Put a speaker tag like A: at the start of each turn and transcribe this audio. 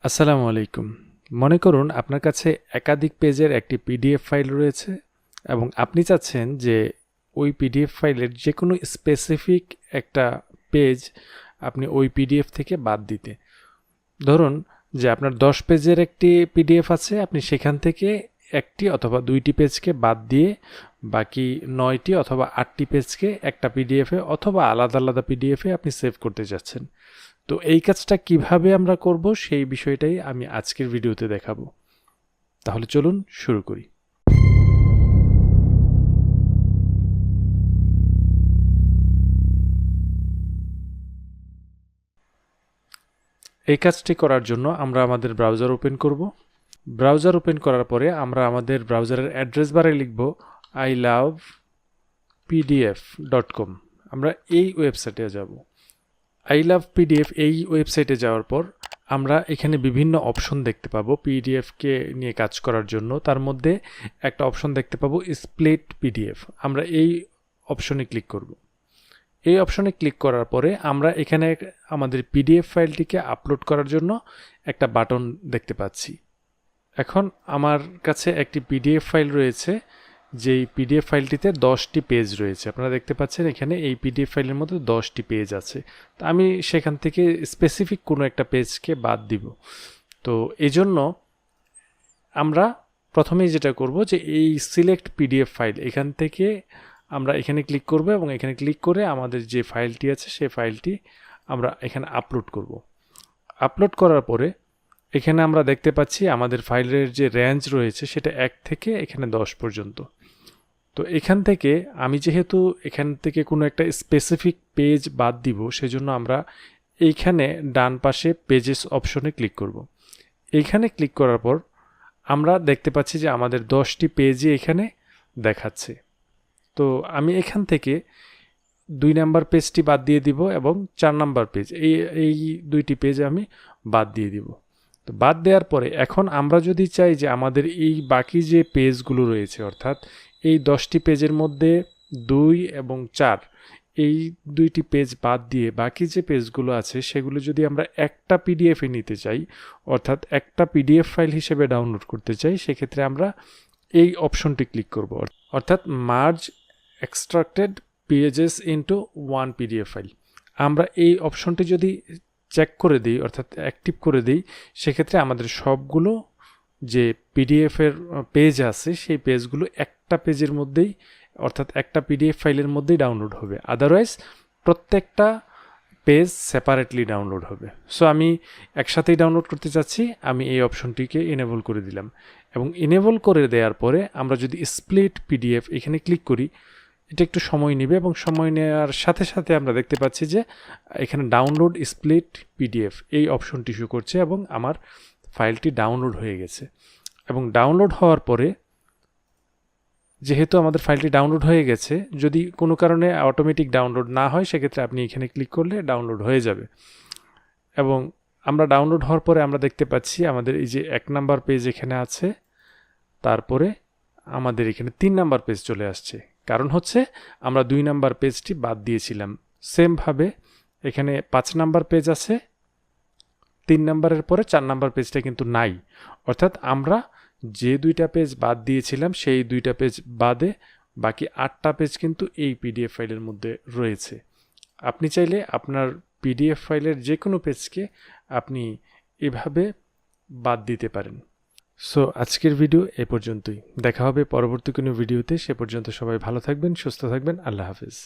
A: আসসালামু আলাইকুম। মনে করুন আপনার কাছে একাধিক পেজের একটি পিডিএফ ফাইল রয়েছে এবং আপনি চাচ্ছেন যে ওই পিডিএফ ফাইলের যে কোনো স্পেসিফিক একটা পেজ আপনি ওই পিডিএফ থেকে বাদ দিতে। ধরুন যে আপনার 10 পেজের একটি পিডিএফ আছে, আপনি সেখান থেকে একটি অথবা দুইটি পেজকে বাদ দিয়ে বাকি 9টি অথবা 8টি পেজকে একটা পিডিএফে অথবা আলাদা আলাদা পিডিএফে আপনি সেভ করতে যাচ্ছেন। তো এই কাজটা কিভাবে আমরা করব সেই বিষয়টাই আমি আজকের ভিডিওতে দেখাবো। তাহলে চলুন শুরু করি। এই কাজটি করার জন্য আমরা আমাদের ব্রাউজার ওপেন করব। ব্রাউজার ওপেন করার পরে আমরা আমাদের ব্রাউজারের অ্যাড্রেস বারে লিখব ilovepdf.com। আমরা এই ওয়েবসাইটে যাব। ilovepdf এই ওয়েবসাইটে যাওয়ার পর আমরা এখানে বিভিন্ন অপশন দেখতে পাবো পিডিএফকে নিয়ে কাজ করার জন্য। তার মধ্যে একটা অপশন দেখতে পাবো স্প্লিট পিডিএফ। আমরা এই অপশনে ক্লিক করব। এই অপশনে ক্লিক করার পরে আমরা এখানে আমাদের পিডিএফ ফাইলটিকে আপলোড করার জন্য একটা বাটন দেখতে পাচ্ছি। এখন আমার কাছে একটি পিডিএফ ফাইল রয়েছে, যেই পিডিএফ ফাইলটিতে 10টি পেজ রয়েছে। আপনারা দেখতে পাচ্ছেন এখানে এই পিডিএফ ফাইলের মধ্যে 10টি পেজ আছে। তো আমি সেখান থেকে স্পেসিফিক কোনো একটা পেজকে বাদ দিব। তো এজন্য আমরা প্রথমেই যেটা করব যে এই সিলেক্ট পিডিএফ ফাইল, এখান থেকে আমরা এখানে ক্লিক করব এবং এখানে ক্লিক করে আমাদের যে ফাইলটি আছে সেই ফাইলটি আমরা এখানে আপলোড করব। আপলোড করার পরে এখানে আমরা দেখতে পাচ্ছি আমাদের ফাইলের যে রেঞ্জ রয়েছে সেটা 1 থেকে এখানে 10 পর্যন্ত। তো এখান থেকে আমি যেহেতু এখান থেকে কোনো একটা স্পেসিফিক পেজ বাদ দিব, সেজন্য আমরা এইখানে ডান পাশে পেজেস অপশনে ক্লিক করব। এইখানে ক্লিক করার পর আমরা দেখতে পাচ্ছি যে আমাদের 10টি পেজই এখানে দেখাচ্ছে। তো আমি এখান থেকে 2 নাম্বার পেজটি বাদ দিয়ে দিব এবং 4 নাম্বার পেজ, এই দুইটি পেজ আমি বাদ দিয়ে দিব। তো বাদ দেওয়ার পরে এখন আমরা যদি চাই যে আমাদের এই বাকি যে পেজগুলো রয়েছে, অর্থাৎ এই 10টি পেজের মধ্যে 2 এবং 4 এই দুইটি পেজ বাদ দিয়ে বাকি যে পেজগুলো আছে সেগুলো যদি আমরা একটা পিডিএফে নিতে চাই, অর্থাৎ একটা পিডিএফ ফাইল হিসেবে ডাউনলোড করতে চাই, সেক্ষেত্রে আমরা এই অপশনটি ক্লিক করব, অর্থাৎ merge extracted pages into one PDF file. আমরা এই অপশনটি যদি চেক করে দিই, অর্থাৎ অ্যাক্টিভ করে দিই, সেক্ষেত্রে আমাদের সবগুলো যে পিডিএফের পেজ আছে সেই পেজগুলো একটা পেজের মধ্যেই, অর্থাৎ একটা পিডিএফ ফাইলের মধ্যেই ডাউনলোড হবে। আদারওয়াইজ প্রত্যেকটা পেজ সেপারেটলি ডাউনলোড হবে। সো আমি একসাথেই ডাউনলোড করতে চাচ্ছি, আমি এই অপশনটিকে এনেবল করে দিলাম এবং এনেবল করে দেওয়ার পরে আমরা যদি স্প্লিট পিডিএফ এখানে ক্লিক করি, এটা একটু সময় নেবে এবং সময় নেওয়ার সাথে সাথে আমরা দেখতে পাচ্ছি যে এখানে ডাউনলোড স্প্লিট পিডিএফ এই অপশনটি শো করছে এবং আমার ফাইলটি ডাউনলোড হয়ে গেছে। এবং ডাউনলোড হওয়ার পরে যেহেতু আমাদের ফাইলটি ডাউনলোড হয়ে গেছে, যদি কোনো কারণে অটোমেটিক ডাউনলোড না হয় সেক্ষেত্রে আপনি এখানে ক্লিক করলে ডাউনলোড হয়ে যাবে। এবং আমরা ডাউনলোড হওয়ার পরে আমরা দেখতে পাচ্ছি আমাদের এই যে 1 নাম্বার পেজ এখানে আছে, তারপরে আমাদের এখানে 3 নাম্বার পেজ চলে আসছে। কারণ হচ্ছে আমরা 2 নাম্বার পেজটি বাদ দিয়েছিলাম। সেমভাবে এখানে 5 নাম্বার পেজ আছে, 3 নাম্বারের পরে 4 নাম্বার পেজটা কিন্তু নাই। অর্থাৎ আমরা যে 2টা পেজ বাদ দিয়েছিলাম সেই 2টা পেজ বাদে বাকি 8টা পেজ কিন্তু এই পিডিএফ ফাইলের মধ্যে রয়েছে। আপনি চাইলে আপনার পিডিএফ ফাইলের যে কোনো পেজকে আপনি এভাবে বাদ দিতে পারেন। সো আজকের ভিডিও এ পর্যন্তই। দেখা হবে পরবর্তী কোনো ভিডিওতে। সে পর্যন্ত সবাই ভালো থাকবেন, সুস্থ থাকবেন। আল্লাহ হাফেজ।